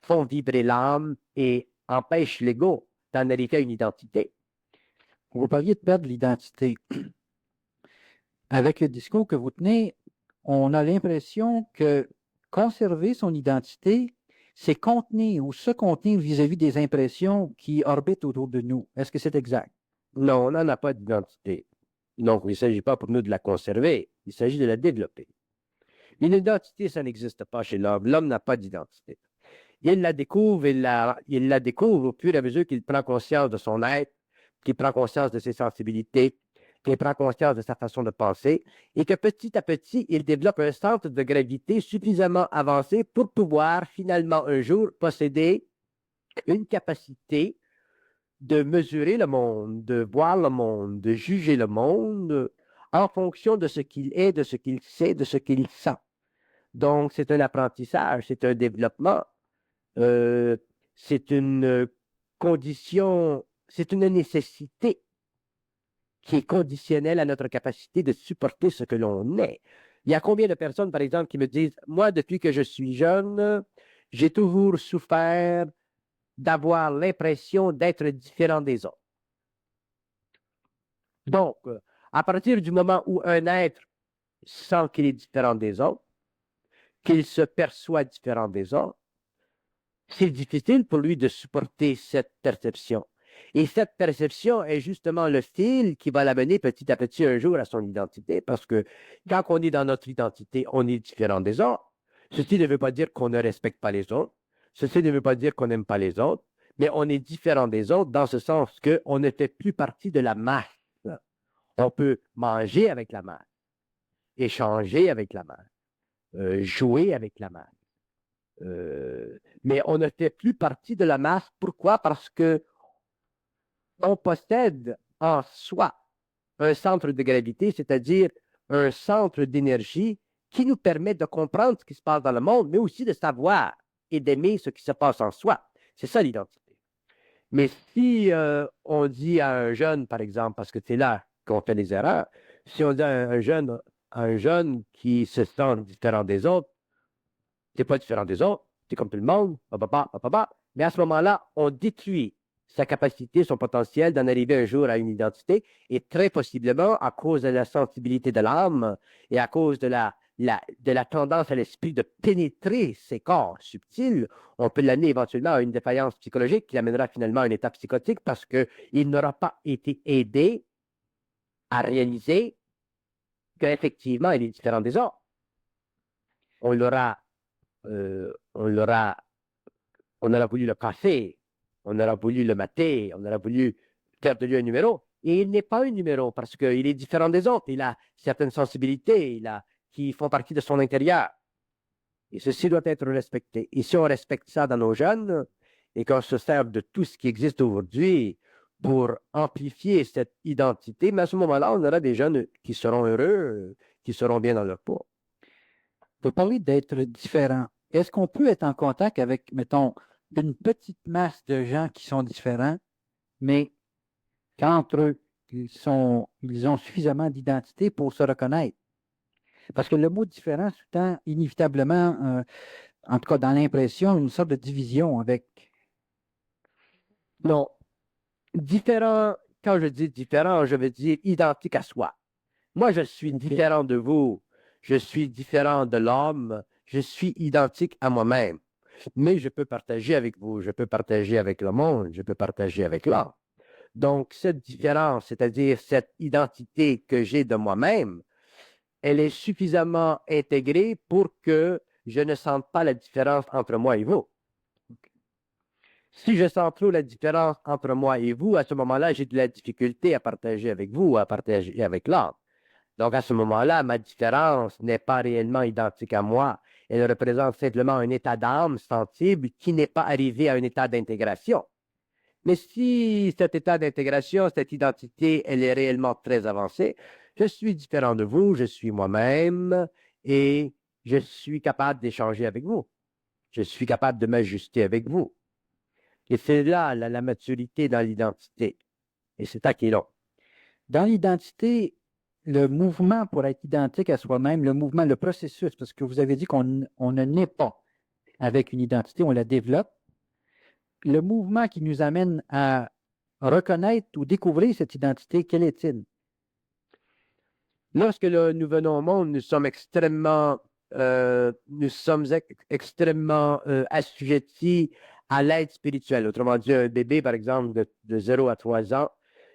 font vibrer l'âme et empêchent l'ego d'en arriver à une identité. Vous parliez de perdre l'identité. Avec le discours que vous tenez, on a l'impression que conserver son identité, c'est contenir ou se contenir vis-à-vis des impressions qui orbitent autour de nous. Est-ce que c'est exact? Non, on n'en a pas d'identité. Donc, il ne s'agit pas pour nous de la conserver, il s'agit de la développer. Une identité, ça n'existe pas chez l'homme. L'homme n'a pas d'identité. Il la découvre, il la découvre au fur et à mesure qu'il prend conscience de son être, qu'il prend conscience de ses sensibilités, qu'il prend conscience de sa façon de penser, et que petit à petit, il développe un centre de gravité suffisamment avancé pour pouvoir finalement un jour posséder une capacité de mesurer le monde, de voir le monde, de juger le monde en fonction de ce qu'il est, de ce qu'il sait, de ce qu'il sent. Donc, c'est un apprentissage, c'est un développement, c'est une condition, c'est une nécessité qui est conditionnelle à notre capacité de supporter ce que l'on est. Il y a combien de personnes, par exemple, qui me disent, moi, depuis que je suis jeune, j'ai toujours souffert d'avoir l'impression d'être différent des autres. Donc, à partir du moment où un être sent qu'il est différent des autres, qu'il se perçoit différent des autres, c'est difficile pour lui de supporter cette perception. Et cette perception est justement le fil qui va l'amener petit à petit un jour à son identité, parce que quand on est dans notre identité, on est différent des autres. Ceci ne veut pas dire qu'on ne respecte pas les autres. Ceci ne veut pas dire qu'on n'aime pas les autres, mais on est différent des autres dans ce sens qu'on ne fait plus partie de la masse. On peut manger avec la masse, échanger avec la masse, jouer avec la masse. Mais on ne fait plus partie de la masse. Pourquoi? Parce que on possède en soi un centre de gravité, c'est-à-dire un centre d'énergie qui nous permet de comprendre ce qui se passe dans le monde, mais aussi de savoir et d'aimer ce qui se passe en soi. C'est ça l'identité. Mais si on dit à un jeune, par exemple, parce que c'est là qu'on fait les erreurs, si on dit à un jeune qui se sent différent des autres, t'es pas différent des autres, t'es comme tout le monde, mais à ce moment-là, on détruit sa capacité, son potentiel d'en arriver un jour à une identité, et très possiblement, à cause de la sensibilité de l'âme et à cause de la tendance à l'esprit de pénétrer ces corps subtils, on peut l'amener éventuellement à une défaillance psychologique qui l'amènera finalement à un état psychotique parce qu'il n'aura pas été aidé à réaliser qu'effectivement, il est différent des autres. On aura voulu le casser, on aura voulu le mater, on aura voulu faire de lui un numéro, et il n'est pas un numéro parce qu'il est différent des autres. Il a certaines sensibilités qui font partie de son intérieur. Et ceci doit être respecté. Et si on respecte ça dans nos jeunes, et qu'on se serve de tout ce qui existe aujourd'hui pour amplifier cette identité, mais à ce moment-là, on aura des jeunes qui seront heureux, qui seront bien dans leur peau. Vous parlez d'être différent. Est-ce qu'on peut être en contact avec, mettons, une petite masse de gens qui sont différents, mais qu'entre eux, ils ont suffisamment d'identité pour se reconnaître? Parce que le mot différent sous-tend inévitablement, en tout cas dans l'impression, une sorte de division avec. Non. Différent, quand je dis différent, je veux dire identique à soi. Moi, je suis différent de vous. Je suis différent de l'homme. Je suis identique à moi-même. Mais je peux partager avec vous. Je peux partager avec le monde. Je peux partager avec l'homme. Donc, cette différence, c'est-à-dire cette identité que j'ai de moi-même, elle est suffisamment intégrée pour que je ne sente pas la différence entre moi et vous. Si je sens trop la différence entre moi et vous, à ce moment-là, j'ai de la difficulté à partager avec vous, à partager avec l'autre. Donc, à ce moment-là, ma différence n'est pas réellement identique à moi. Elle représente simplement un état d'âme sensible qui n'est pas arrivé à un état d'intégration. Mais si cet état d'intégration, cette identité, elle est réellement très avancée, je suis différent de vous, je suis moi-même et je suis capable d'échanger avec vous. Je suis capable de m'ajuster avec vous. Et c'est là la maturité dans l'identité. Et c'est ça qui est long. Dans l'identité, le mouvement pour être identique à soi-même, le mouvement, le processus, parce que vous avez dit qu'on ne naît pas avec une identité, on la développe. Le mouvement qui nous amène à reconnaître ou découvrir cette identité, quel est-il? Lorsque nous venons au monde, nous sommes extrêmement assujettis à l'aide spirituelle. Autrement dit, un bébé, par exemple, de 0 à 3 ans,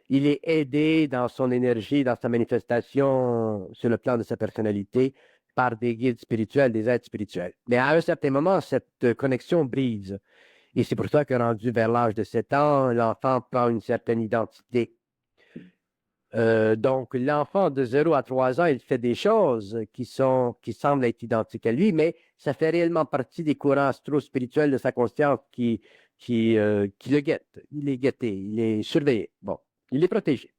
il est aidé dans son énergie, dans sa manifestation sur le plan de sa personnalité par des guides spirituels, des aides spirituels. Mais à un certain moment, cette connexion brise. Et c'est pour ça que rendu vers l'âge de 7 ans, l'enfant prend une certaine identité. Donc, l'enfant de 0 à 3 ans, il fait des choses qui semblent être identiques à lui, mais ça fait réellement partie des courants astro-spirituels de sa conscience qui le guettent. Il est guetté, il est surveillé. Bon, il est protégé.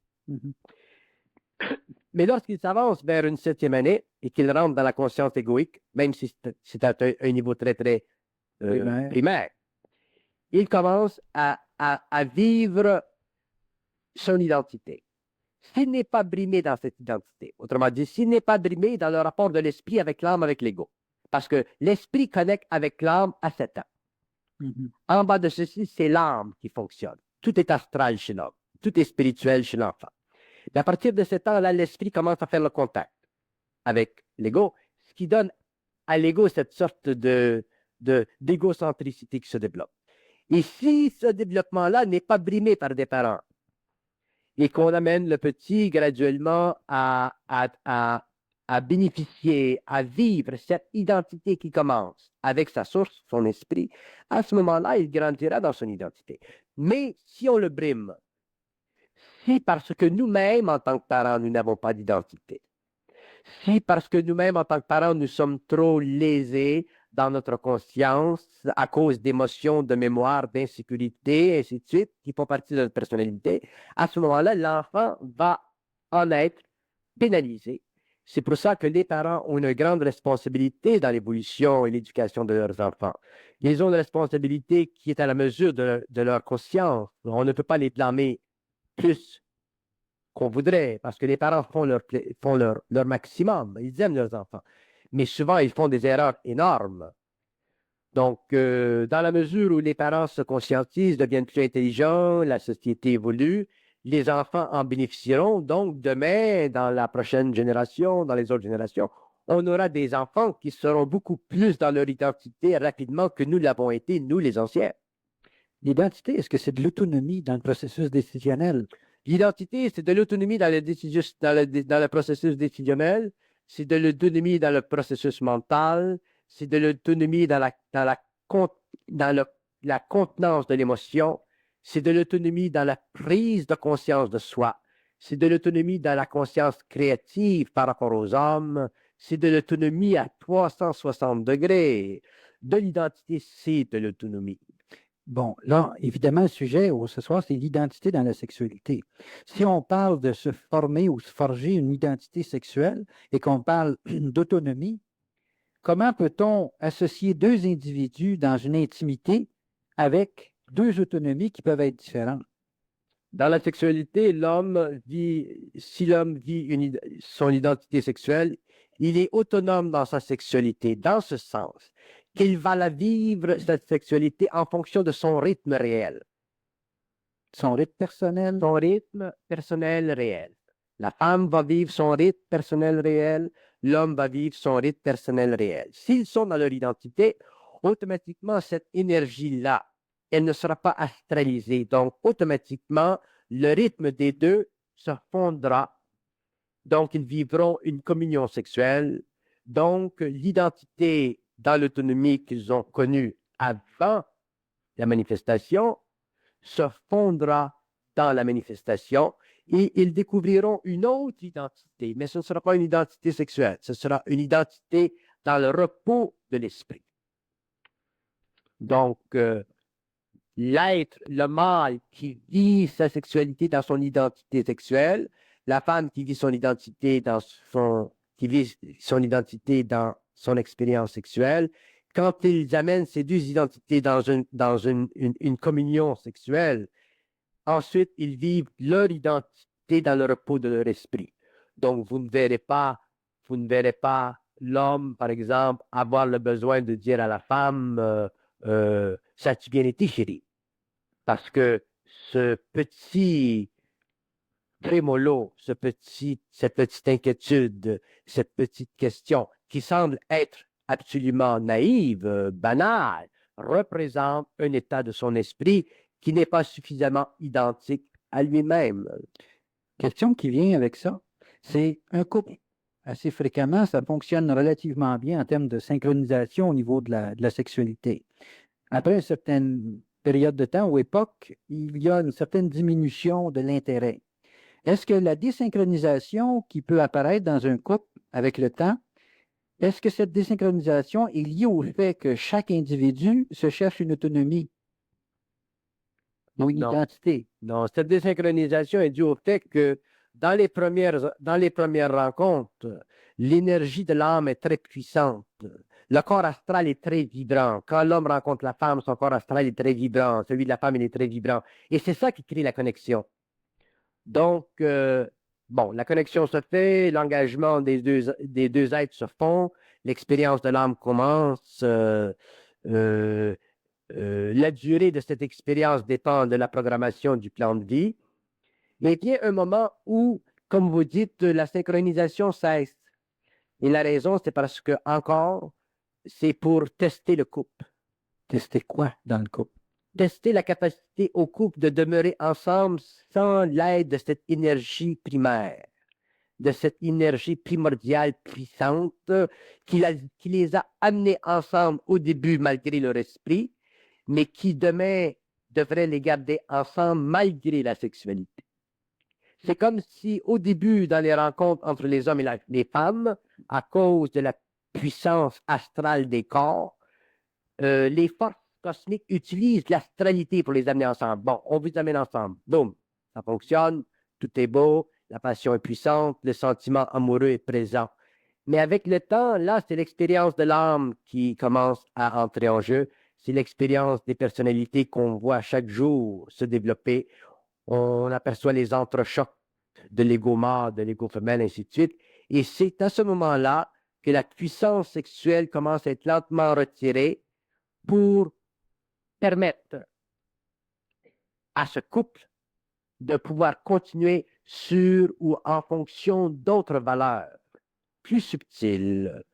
Mais lorsqu'il s'avance vers une 7e année et qu'il rentre dans la conscience égoïque, même si c'est à un niveau très, très primaire, il commence à vivre son identité. S'il n'est pas brimé dans cette identité, autrement dit, s'il n'est pas brimé dans le rapport de l'esprit avec l'âme, avec l'ego, parce que l'esprit connecte avec l'âme à 7 ans. En bas de ceci, c'est l'âme qui fonctionne. Tout est astral chez l'homme, tout est spirituel chez l'enfant. Et à partir de 7 ans, là, l'esprit commence à faire le contact avec l'ego, ce qui donne à l'ego cette sorte d'égocentricité qui se développe. Et si ce développement-là n'est pas brimé par des parents, et qu'on amène le petit graduellement à bénéficier, à vivre cette identité qui commence avec sa source, son esprit, à ce moment-là, il grandira dans son identité. Mais si on le brime, c'est parce que nous-mêmes, en tant que parents, nous n'avons pas d'identité. C'est parce que nous-mêmes, en tant que parents, nous sommes trop lésés dans notre conscience à cause d'émotions, de mémoire, d'insécurité, ainsi de suite, qui font partie de notre personnalité. À ce moment-là, l'enfant va en être pénalisé. C'est pour ça que les parents ont une grande responsabilité dans l'évolution et l'éducation de leurs enfants. Ils ont une responsabilité qui est à la mesure de leur conscience. On ne peut pas les blâmer plus qu'on voudrait, parce que les parents font leur maximum. Ils aiment leurs enfants. Mais souvent, ils font des erreurs énormes. Donc, dans la mesure où les parents se conscientisent, deviennent plus intelligents, la société évolue, les enfants en bénéficieront. Donc, demain, dans la prochaine génération, dans les autres générations, on aura des enfants qui seront beaucoup plus dans leur identité rapidement que nous l'avons été, nous les anciens. L'identité, est-ce que c'est de l'autonomie dans le processus décisionnel? L'identité, c'est de l'autonomie dans le processus décisionnel, c'est de l'autonomie dans le processus mental, c'est de l'autonomie dans la contenance de l'émotion, c'est de l'autonomie dans la prise de conscience de soi, c'est de l'autonomie dans la conscience créative par rapport aux hommes, c'est de l'autonomie à 360 degrés. De l'identité, c'est de l'autonomie. Bon, là, évidemment, le sujet ce soir, c'est l'identité dans la sexualité. Si on parle de se former ou se forger une identité sexuelle et qu'on parle d'autonomie, comment peut-on associer deux individus dans une intimité avec deux autonomies qui peuvent être différentes? Dans la sexualité, si l'homme vit son identité sexuelle, il est autonome dans sa sexualité, dans ce sens qu'il va la vivre, cette sexualité, en fonction de son rythme réel. Son rythme personnel? Son rythme personnel réel. La femme va vivre son rythme personnel réel, l'homme va vivre son rythme personnel réel. S'ils sont dans leur identité, automatiquement, cette énergie-là, elle ne sera pas astralisée. Donc, automatiquement, le rythme des deux se fondra. Donc, ils vivront une communion sexuelle. Donc, l'identité dans l'autonomie qu'ils ont connue avant la manifestation se fondra dans la manifestation et ils découvriront une autre identité, mais ce ne sera pas une identité sexuelle, ce sera une identité dans le repos de l'esprit. Donc, l'être, le mâle qui vit sa sexualité dans son identité sexuelle, la femme qui vit son identité dans son expérience sexuelle, quand ils amènent ces deux identités dans une communion sexuelle, ensuite, ils vivent leur identité dans le repos de leur esprit. Donc, vous ne verrez pas l'homme, par exemple, avoir le besoin de dire à la femme, ça a-tu bien été, chérie? Parce que ce petit trémolo, cette petite inquiétude, cette petite question qui semble être absolument naïve, banale, représente un état de son esprit qui n'est pas suffisamment identique à lui-même. Question qui vient avec ça, c'est un couple. Assez fréquemment, ça fonctionne relativement bien en termes de synchronisation au niveau de la sexualité. Après une certaine période de temps ou époque, il y a une certaine diminution de l'intérêt. Est-ce que la désynchronisation qui peut apparaître dans un couple avec le temps, est-ce que cette désynchronisation est liée au fait que chaque individu se cherche une autonomie ou une identité? Non, cette désynchronisation est due au fait que dans les premières rencontres, l'énergie de l'âme est très puissante. Le corps astral est très vibrant. Quand l'homme rencontre la femme, son corps astral est très vibrant. Celui de la femme, il est très vibrant. Et c'est ça qui crée la connexion. Donc, la connexion se fait, l'engagement des deux êtres se font, l'expérience de l'âme commence. La durée de cette expérience dépend de la programmation du plan de vie. Mais il y a un moment où, comme vous dites, la synchronisation cesse. Et la raison, c'est parce que, encore, c'est pour tester le couple. Tester quoi dans le couple? Tester la capacité au couple de demeurer ensemble sans l'aide de cette énergie primaire, de cette énergie primordiale puissante qui les a amenés ensemble au début malgré leur esprit, mais qui demain devrait les garder ensemble malgré la sexualité. C'est comme si au début, dans les rencontres entre les hommes et les femmes, à cause de la puissance astrale des corps, les forces cosmiques utilisent l'astralité pour les amener ensemble. Bon, on vous amène ensemble. Boum, ça fonctionne, tout est beau, la passion est puissante, le sentiment amoureux est présent. Mais avec le temps, là, c'est l'expérience de l'âme qui commence à entrer en jeu. C'est l'expérience des personnalités qu'on voit chaque jour se développer. On aperçoit les entrechocs de l'ego mâle, de l'ego femelle, ainsi de suite. Et c'est à ce moment-là que la puissance sexuelle commence à être lentement retirée pour permettre à ce couple de pouvoir continuer sur ou en fonction d'autres valeurs plus subtiles,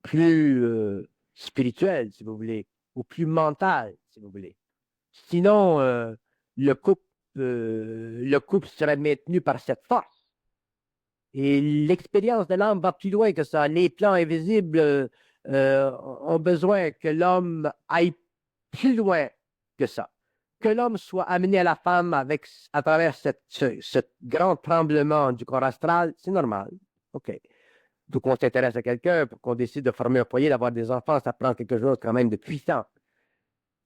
plus spirituelles, si vous voulez, ou plus mentales, si vous voulez. Sinon, le couple serait maintenu par cette force. Et l'expérience de l'âme va plus loin que ça. Les plans invisibles ont besoin que l'homme aille plus loin que ça. Que l'homme soit amené à la femme à travers ce grand tremblement du corps astral, c'est normal. OK. Donc, on s'intéresse à quelqu'un pour qu'on décide de former un foyer, d'avoir des enfants, ça prend quelque chose quand même de puissant.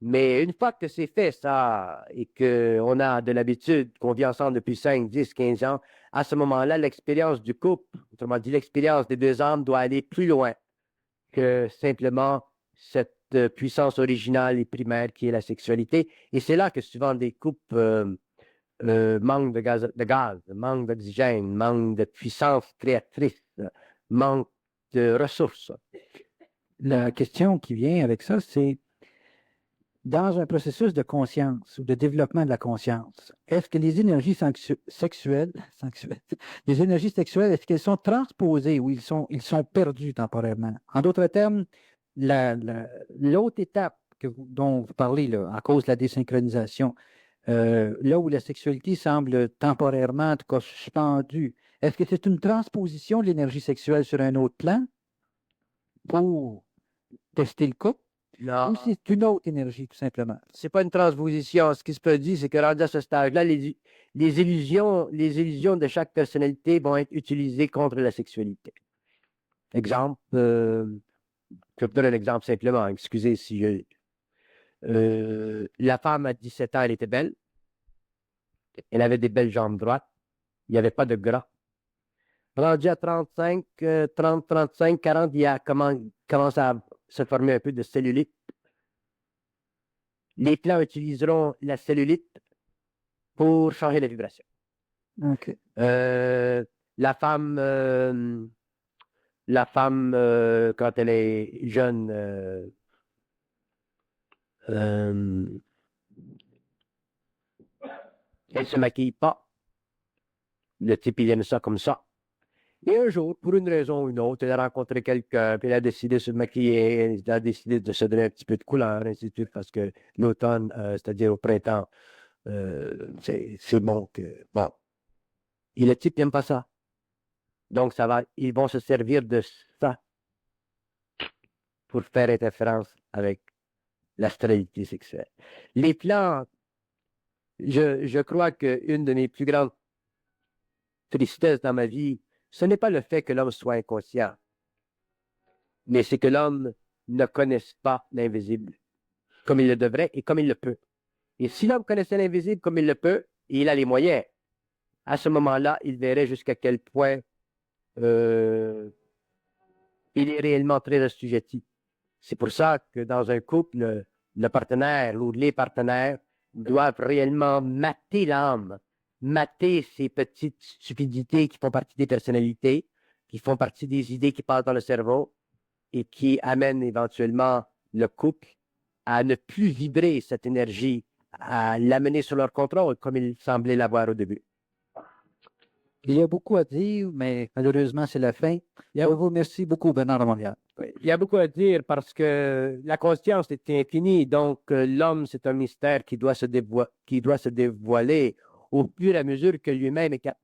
Mais une fois que c'est fait, ça, et qu'on a de l'habitude, qu'on vit ensemble depuis 5, 10, 15 ans, à ce moment-là, l'expérience du couple, autrement dit, l'expérience des deux âmes doit aller plus loin que simplement cette puissance originale et primaire qui est la sexualité. Et c'est là que souvent des couples manquent de gaz, manquent d'oxygène, manquent de puissance créatrice, manquent de ressources. La question qui vient avec ça, c'est dans un processus de conscience ou de développement de la conscience, est-ce que les énergies sexuelles, les énergies sexuelles, est-ce qu'elles sont transposées ou ils sont perdus temporairement? En d'autres termes, l'autre étape dont vous parlez, là, à cause de la désynchronisation, là où la sexualité semble temporairement, en tout cas, suspendue, est-ce que c'est une transposition de l'énergie sexuelle sur un autre plan pour tester le couple? Non. Ou c'est une autre énergie, tout simplement? C'est pas une transposition. Ce qui se peut dire, c'est que rendu à ce stade-là, les illusions de chaque personnalité vont être utilisées contre la sexualité. Exemple, je vais vous donner un exemple simplement. Excusez si la femme à 17 ans, elle était belle. Elle avait des belles jambes droites. Il n'y avait pas de gras. Rendu à 35, 30, 35, 40, il y a commence à se former un peu de cellulite. Les plants utiliseront la cellulite pour changer la vibration. OK. La femme, quand elle est jeune, elle ne se maquille pas. Le type, il aime ça comme ça. Et un jour, pour une raison ou une autre, elle a rencontré quelqu'un, puis elle a décidé de se maquiller, elle a décidé de se donner un petit peu de couleur, ainsi de suite, parce que l'automne, c'est-à-dire au printemps, c'est bon que... Bon. Et le type n'aime pas ça. Donc, ils vont se servir de ça pour faire interférence avec la stérilité sexuelle. Les plantes, je crois qu'une de mes plus grandes tristesses dans ma vie, ce n'est pas le fait que l'homme soit inconscient, mais c'est que l'homme ne connaisse pas l'invisible comme il le devrait et comme il le peut. Et si l'homme connaissait l'invisible comme il le peut, et il a les moyens, à ce moment-là, il verrait jusqu'à quel point il est réellement très assujetti. C'est pour ça que dans un couple, le partenaire ou les partenaires doivent réellement mater l'âme, mater ces petites stupidités qui font partie des personnalités, qui font partie des idées qui passent dans le cerveau et qui amènent éventuellement le couple à ne plus vibrer cette énergie, à l'amener sous leur contrôle comme il semblait l'avoir au début. Il y a beaucoup à dire, mais malheureusement, c'est la fin. Je vous remercie beaucoup, Bernard Mondial. Il y a beaucoup à dire parce que la conscience est infinie, donc l'homme, c'est un mystère qui doit se dévoiler au fur et à mesure que lui-même est capable